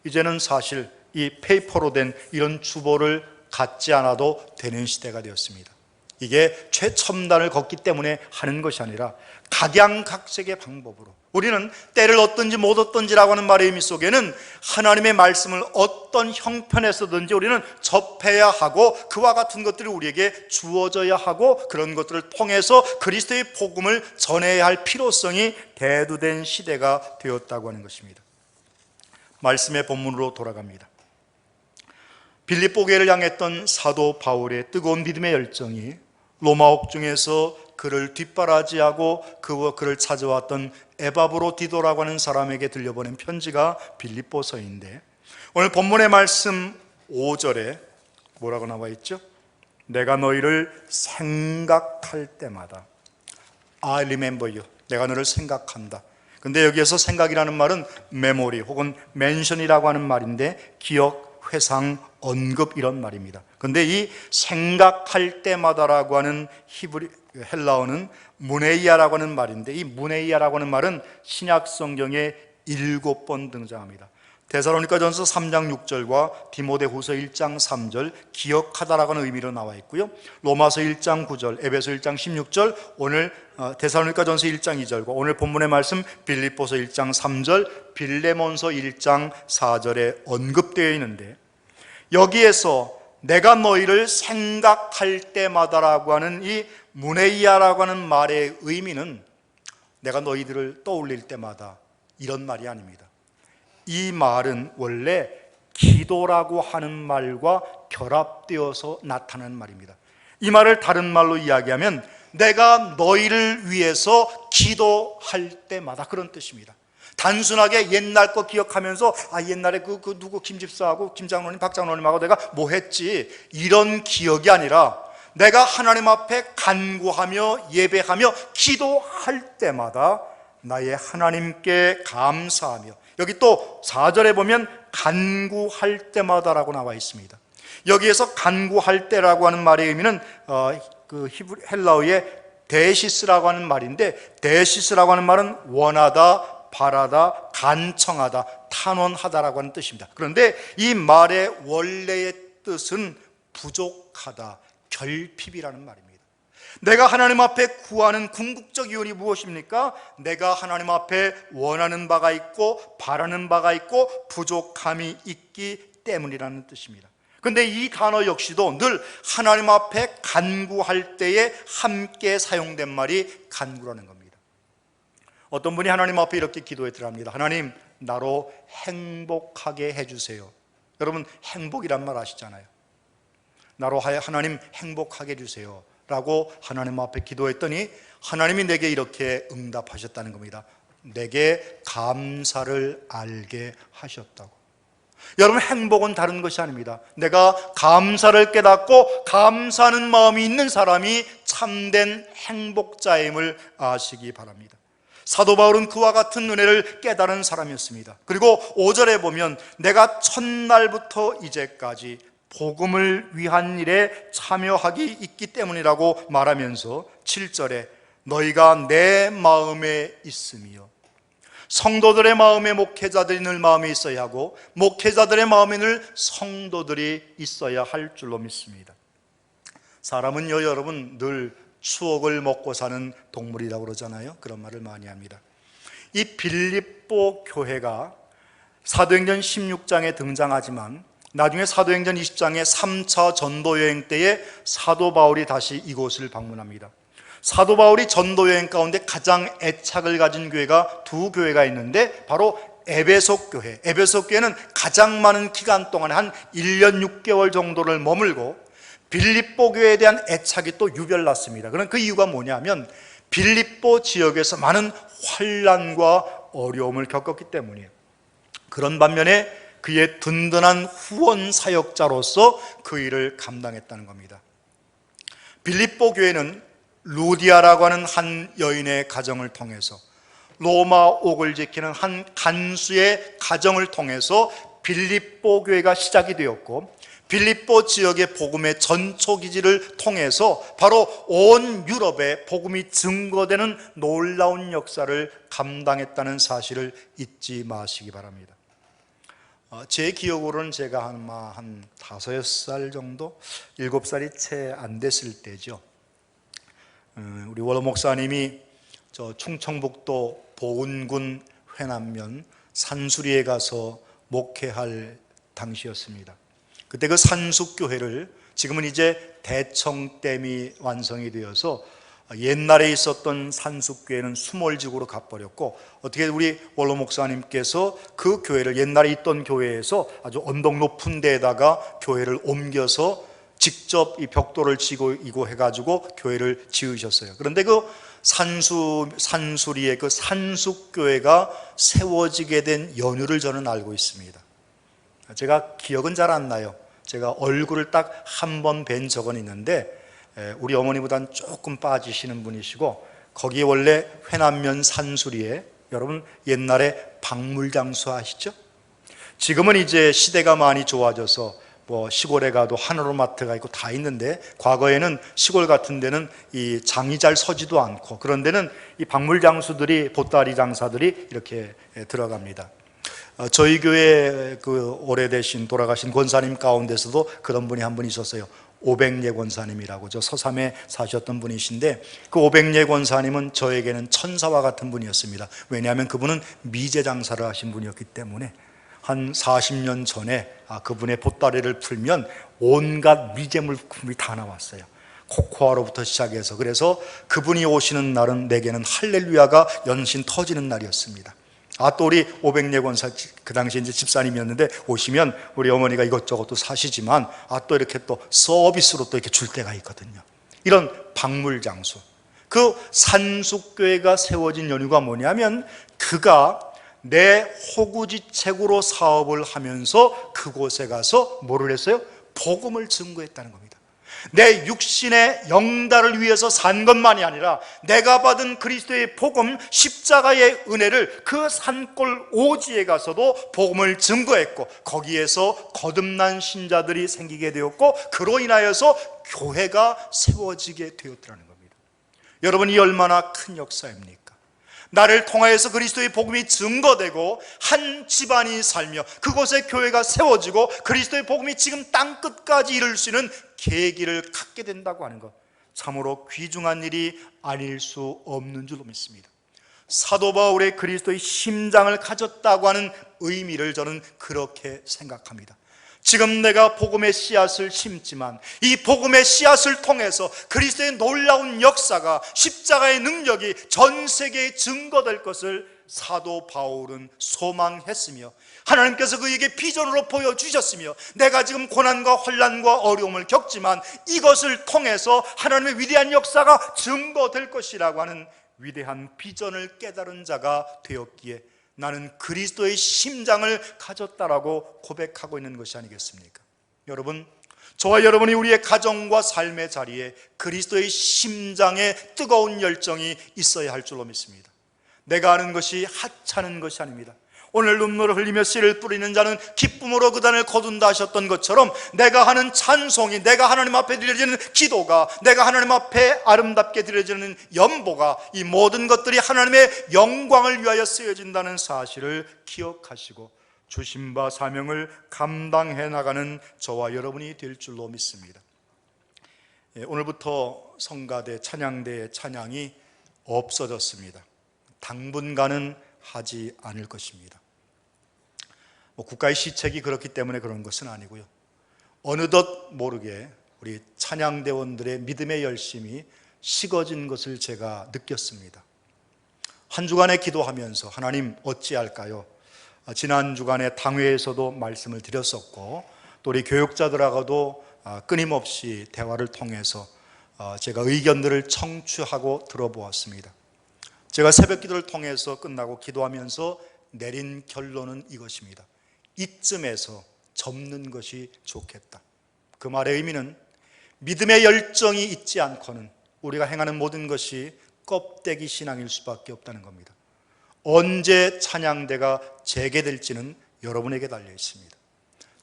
C: 이제는 사실 이 페이퍼로 된 이런 주보를 갖지 않아도 되는 시대가 되었습니다. 이게 최첨단을 걷기 때문에 하는 것이 아니라 각양각색의 방법으로, 우리는 때를 얻든지 못 얻든지라고 하는 말의 의미 속에는 하나님의 말씀을 어떤 형편에서든지 우리는 접해야 하고 그와 같은 것들이 우리에게 주어져야 하고 그런 것들을 통해서 그리스도의 복음을 전해야 할 필요성이 대두된 시대가 되었다고 하는 것입니다. 말씀의 본문으로 돌아갑니다. 빌립보 교회를 향했던 사도 바울의 뜨거운 믿음의 열정이 로마 옥중에서 그를 뒷바라지하고 그를 찾아왔던 에바브로디도라고 하는 사람에게 들려보낸 편지가 빌립보서인데, 오늘 본문의 말씀 5절에 뭐라고 나와 있죠? 내가 너희를 생각할 때마다 I remember you, 내가 너를 생각한다. 근데 여기에서 생각이라는 말은 메모리 혹은 멘션이라고 하는 말인데 기억, 회상, 언급 이런 말입니다. 근데 이 생각할 때마다라고 하는 헬라어는 무네이아라고 하는 말인데, 이 무네이아라고 하는 말은 신약 성경의 7번 등장합니다. 데살로니가전서 3장 6절과 디모데후서 1장 3절 기억하다라고 하는 의미로 나와 있고요. 로마서 1장 9절, 에베소 1장 16절, 오늘 데살로니가전서 1장 2절과 오늘 본문의 말씀 빌립보서 1장 3절, 빌레몬서 1장 4절에 언급되어 있는데, 여기에서 내가 너희를 생각할 때마다라고 하는 이 무네이아라고 하는 말의 의미는 내가 너희들을 떠올릴 때마다 이런 말이 아닙니다. 이 말은 원래 기도라고 하는 말과 결합되어서 나타나는 말입니다. 이 말을 다른 말로 이야기하면 내가 너희를 위해서 기도할 때마다, 그런 뜻입니다. 단순하게 옛날 거 기억하면서 옛날에 그 누구 김 집사하고 김 장로님 박 장로님하고 내가 뭐 했지, 이런 기억이 아니라 내가 하나님 앞에 간구하며 예배하며 기도할 때마다 나의 하나님께 감사하며, 여기 또 4절에 보면 간구할 때마다라고 나와 있습니다. 여기에서 간구할 때라고 하는 말의 의미는 그 헬라어의 데시스라고 하는 말인데, 데시스라고 하는 말은 원하다, 바라다, 간청하다, 탄원하다라고 하는 뜻입니다. 그런데 이 말의 원래의 뜻은 부족하다, 결핍이라는 말입니다. 내가 하나님 앞에 구하는 궁극적 이유는 무엇입니까? 내가 하나님 앞에 원하는 바가 있고 바라는 바가 있고 부족함이 있기 때문이라는 뜻입니다. 그런데 이 단어 역시도 늘 하나님 앞에 간구할 때에 함께 사용된 말이 간구라는 겁니다. 어떤 분이 하나님 앞에 이렇게 기도했더랍니다. 하나님, 나로 행복하게 해주세요. 여러분, 행복이란 말 아시잖아요. 나로 하여 하나님 행복하게 해주세요 라고 하나님 앞에 기도했더니 하나님이 내게 이렇게 응답하셨다는 겁니다. 내게 감사를 알게 하셨다고. 여러분, 행복은 다른 것이 아닙니다. 내가 감사를 깨닫고 감사하는 마음이 있는 사람이 참된 행복자임을 아시기 바랍니다. 사도 바울은 그와 같은 은혜를 깨달은 사람이었습니다. 그리고 5절에 보면 내가 첫날부터 이제까지 복음을 위한 일에 참여하기 있기 때문이라고 말하면서 7절에 너희가 내 마음에 있으며, 성도들의 마음에 목회자들이 늘 마음에 있어야 하고 목회자들의 마음에 늘 성도들이 있어야 할 줄로 믿습니다. 사람은요, 여러분, 늘 추억을 먹고 사는 동물이라고 그러잖아요. 그런 말을 많이 합니다. 이 빌립보 교회가 사도행전 16장에 등장하지만 나중에 사도행전 20장의 3차 전도여행 때에 사도 바울이 다시 이곳을 방문합니다. 사도 바울이 전도여행 가운데 가장 애착을 가진 교회가 두 교회가 있는데 바로 에베소 교회. 에베소 교회는 가장 많은 기간 동안에 한 1년 6개월 정도를 머물고 빌립보 교회에 대한 애착이 또 유별났습니다. 그럼 그 이유가 뭐냐면 빌립보 지역에서 많은 환난과 어려움을 겪었기 때문이에요. 그런 반면에 그의 든든한 후원 사역자로서 그 일을 감당했다는 겁니다. 빌립보 교회는 루디아라고 하는 한 여인의 가정을 통해서, 로마 옥을 지키는 한 간수의 가정을 통해서 빌립보 교회가 시작이 되었고, 빌립보 지역의 복음의 전초기지를 통해서 바로 온 유럽에 복음이 증거되는 놀라운 역사를 감당했다는 사실을 잊지 마시기 바랍니다. 제 기억으로는 제가 한 5살 정도, 7살이 채 안 됐을 때죠. 우리 원로 목사님이 저 충청북도 보은군 회남면 산수리에 가서 목회할 당시였습니다. 그때 그 산숙교회를, 지금은 이제 대청댐이 완성이 되어서 옛날에 있었던 산숙교회는 수몰지구로 가버렸고, 어떻게 우리 원로 목사님께서 그 교회를, 옛날에 있던 교회에서 아주 언덕 높은 데에다가 교회를 옮겨서 직접 이 벽돌을 치고 해가지고 교회를 지으셨어요. 그런데 그 산수리의 그 산숙교회가 세워지게 된 연유를 저는 알고 있습니다. 제가 기억은 잘 안 나요. 제가 얼굴을 딱 한 번 뵌 적은 있는데, 우리 어머니보다는 조금 빠지시는 분이시고, 거기에 원래 회남면 산수리에, 여러분 옛날에 박물장수 아시죠? 지금은 이제 시대가 많이 좋아져서 뭐 시골에 가도 하나로마트가 있고 다 있는데, 과거에는 시골 같은 데는 이 장이 잘 서지도 않고, 그런 데는 이 박물 장수들이, 보따리 장사들이 이렇게 들어갑니다. 저희 교회 그 오래되신 돌아가신 권사님 가운데서도 그런 분이 한 분 있었어요. 오백예 권사님이라고, 저 서삼에 사셨던 분이신데, 그 오백예 권사님은 저에게는 천사와 같은 분이었습니다. 왜냐하면 그분은 미제 장사를 하신 분이었기 때문에 한 40년 전에 그분의 보따리를 풀면 온갖 미제 물품이 다 나왔어요. 코코아로부터 시작해서. 그래서 그분이 오시는 날은 내게는 할렐루야가 연신 터지는 날이었습니다. 또 우리 오백예 권사, 그 당시에 이제 집사님이었는데, 오시면 우리 어머니가 이것저것도 사시지만 또 이렇게 또 서비스로 또 이렇게 줄 때가 있거든요. 이런 박물 장수. 그 산숙교회가 세워진 연유가 뭐냐면, 그가 내 호구지책으로 사업을 하면서 그곳에 가서 뭐를 했어요? 복음을 증거했다는 겁니다. 내 육신의 영달을 위해서 산 것만이 아니라 내가 받은 그리스도의 복음, 십자가의 은혜를 그 산골 오지에 가서도 복음을 증거했고, 거기에서 거듭난 신자들이 생기게 되었고, 그로 인하여서 교회가 세워지게 되었다는 겁니다. 여러분, 이 얼마나 큰 역사입니까? 나를 통하여서 그리스도의 복음이 증거되고 한 집안이 살며 그곳에 교회가 세워지고 그리스도의 복음이 지금 땅끝까지 이룰 수 있는 계기를 갖게 된다고 하는 것, 참으로 귀중한 일이 아닐 수 없는 줄로 믿습니다. 사도 바울의 그리스도의 심장을 가졌다고 하는 의미를 저는 그렇게 생각합니다. 지금 내가 복음의 씨앗을 심지만 이 복음의 씨앗을 통해서 그리스도의 놀라운 역사가, 십자가의 능력이 전 세계에 증거될 것을 사도 바울은 소망했으며, 하나님께서 그에게 비전으로 보여주셨으며, 내가 지금 고난과 환난과 어려움을 겪지만 이것을 통해서 하나님의 위대한 역사가 증거될 것이라고 하는 위대한 비전을 깨달은 자가 되었기에 나는 그리스도의 심장을 가졌다라고 고백하고 있는 것이 아니겠습니까? 여러분, 저와 여러분이 우리의 가정과 삶의 자리에 그리스도의 심장에 뜨거운 열정이 있어야 할 줄로 믿습니다. 내가 하는 것이 하찮은 것이 아닙니다. 오늘 눈물을 흘리며 씨를 뿌리는 자는 기쁨으로 그 단을 거둔다 하셨던 것처럼, 내가 하는 찬송이, 내가 하나님 앞에 드려지는 기도가, 내가 하나님 앞에 아름답게 드려지는 연보가, 이 모든 것들이 하나님의 영광을 위하여 쓰여진다는 사실을 기억하시고 주신 바 사명을 감당해 나가는 저와 여러분이 될 줄로 믿습니다. 오늘부터 성가대, 찬양대의 찬양이 없어졌습니다. 당분간은 하지 않을 것입니다. 국가의 시책이 그렇기 때문에 그런 것은 아니고요, 어느덧 모르게 우리 찬양대원들의 믿음의 열심이 식어진 것을 제가 느꼈습니다. 한 주간에 기도하면서 하나님 어찌할까요? 지난 주간에 당회에서도 말씀을 드렸었고, 또 우리 교육자들하고도 끊임없이 대화를 통해서 제가 의견들을 청취하고 들어보았습니다. 제가 새벽 기도를 통해서 끝나고 기도하면서 내린 결론은 이것입니다. 이쯤에서 접는 것이 좋겠다. 그 말의 의미는 믿음의 열정이 있지 않고는 우리가 행하는 모든 것이 껍데기 신앙일 수밖에 없다는 겁니다. 언제 찬양대가 재개될지는 여러분에게 달려 있습니다.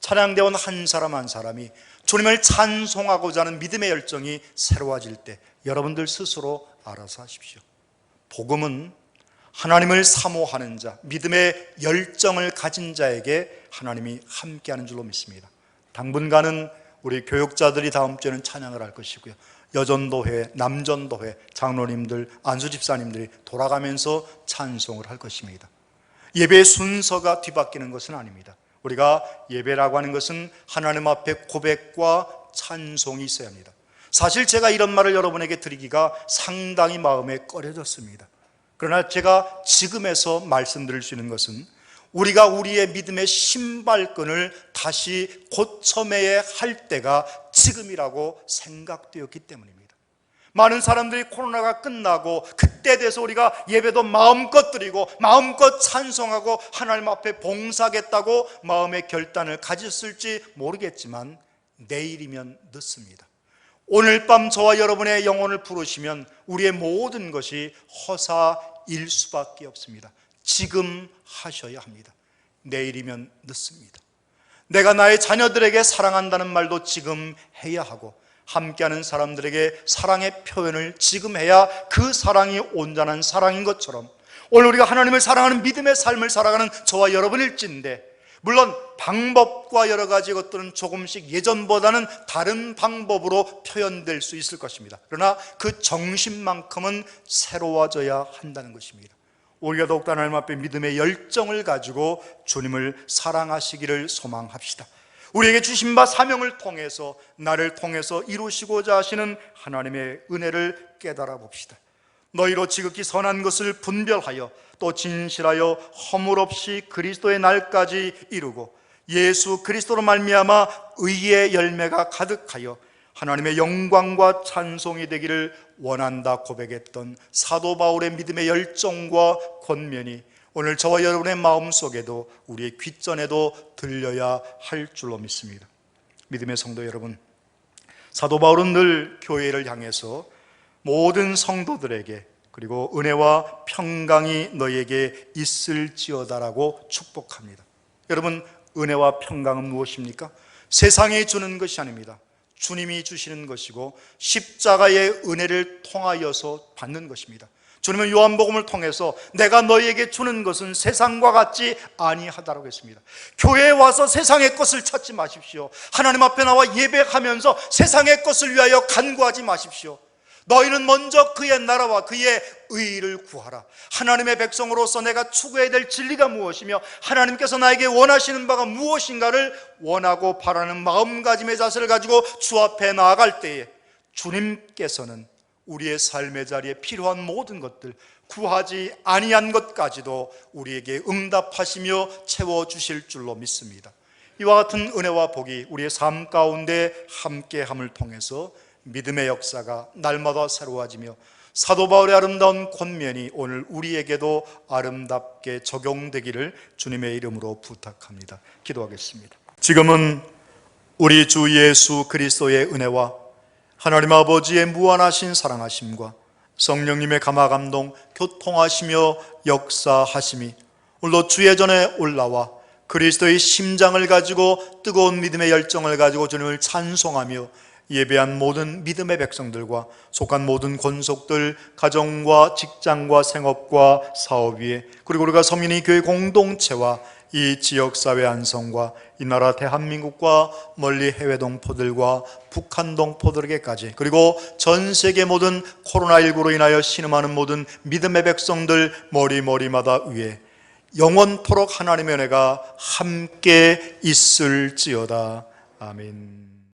C: 찬양대원 한 사람 한 사람이 주님을 찬송하고자 하는 믿음의 열정이 새로워질 때 여러분들 스스로 알아서 하십시오. 복음은 하나님을 사모하는 자, 믿음의 열정을 가진 자에게 하나님이 함께하는 줄로 믿습니다. 당분간은 우리 교육자들이 다음 주에는 찬양을 할 것이고요, 여전도회, 남전도회, 장로님들, 안수집사님들이 돌아가면서 찬송을 할 것입니다. 예배의 순서가 뒤바뀌는 것은 아닙니다. 우리가 예배라고 하는 것은 하나님 앞에 고백과 찬송이 있어야 합니다. 사실 제가 이런 말을 여러분에게 드리기가 상당히 마음에 꺼려졌습니다. 그러나 제가 지금에서 말씀드릴 수 있는 것은 우리가 우리의 믿음의 신발끈을 다시 고쳐매야 할 때가 지금이라고 생각되었기 때문입니다. 많은 사람들이 코로나가 끝나고 그때 돼서 우리가 예배도 마음껏 드리고 마음껏 찬송하고 하나님 앞에 봉사하겠다고 마음의 결단을 가졌을지 모르겠지만 내일이면 늦습니다. 오늘 밤 저와 여러분의 영혼을 부르시면 우리의 모든 것이 허사일 수밖에 없습니다. 지금 하셔야 합니다. 내일이면 늦습니다. 내가 나의 자녀들에게 사랑한다는 말도 지금 해야 하고, 함께하는 사람들에게 사랑의 표현을 지금 해야 그 사랑이 온전한 사랑인 것처럼, 오늘 우리가 하나님을 사랑하는 믿음의 삶을 살아가는 저와 여러분일진데, 물론 방법과 여러 가지 것들은 조금씩 예전보다는 다른 방법으로 표현될 수 있을 것입니다. 그러나 그 정신만큼은 새로워져야 한다는 것입니다. 우리가 더욱더 하나님 앞에 믿음의 열정을 가지고 주님을 사랑하시기를 소망합시다. 우리에게 주신 바 사명을 통해서, 나를 통해서 이루시고자 하시는 하나님의 은혜를 깨달아 봅시다. 너희로 지극히 선한 것을 분별하여 또 진실하여 허물 없이 그리스도의 날까지 이루고 예수 그리스도로 말미암아 의의 열매가 가득하여 하나님의 영광과 찬송이 되기를 원한다 고백했던 사도 바울의 믿음의 열정과 권면이 오늘 저와 여러분의 마음속에도, 우리의 귓전에도 들려야 할 줄로 믿습니다. 믿음의 성도 여러분, 사도 바울은 늘 교회를 향해서 모든 성도들에게 그리고 은혜와 평강이 너희에게 있을지어다라고 축복합니다. 여러분, 은혜와 평강은 무엇입니까? 세상이 주는 것이 아닙니다. 주님이 주시는 것이고 십자가의 은혜를 통하여서 받는 것입니다. 주님은 요한복음을 통해서 내가 너희에게 주는 것은 세상과 같지 아니하다라고 했습니다. 교회에 와서 세상의 것을 찾지 마십시오. 하나님 앞에 나와 예배하면서 세상의 것을 위하여 간구하지 마십시오. 너희는 먼저 그의 나라와 그의 의를 구하라. 하나님의 백성으로서 내가 추구해야 될 진리가 무엇이며 하나님께서 나에게 원하시는 바가 무엇인가를 원하고 바라는 마음가짐의 자세를 가지고 주 앞에 나아갈 때에 주님께서는 우리의 삶의 자리에 필요한 모든 것들, 구하지 아니한 것까지도 우리에게 응답하시며 채워주실 줄로 믿습니다. 이와 같은 은혜와 복이 우리의 삶 가운데 함께함을 통해서 믿음의 역사가 날마다 새로워지며 사도 바울의 아름다운 권면이 오늘 우리에게도 아름답게 적용되기를 주님의 이름으로 부탁합니다. 기도하겠습니다. 지금은 우리 주 예수 그리스도의 은혜와 하나님 아버지의 무한하신 사랑하심과 성령님의 감화감동 교통하시며 역사하심이 오늘도 주의 전에 올라와 그리스도의 심장을 가지고 뜨거운 믿음의 열정을 가지고 주님을 찬송하며 예배한 모든 믿음의 백성들과 속한 모든 권속들, 가정과 직장과 생업과 사업 위에, 그리고 우리가 서민이 교회 공동체와 이 지역사회 안성과 이 나라 대한민국과 멀리 해외 동포들과 북한 동포들에게까지, 그리고 전 세계 모든 코로나19로 인하여 신음하는 모든 믿음의 백성들 머리마다 위에 영원토록 하나님의 은혜가 함께 있을지어다. 아멘.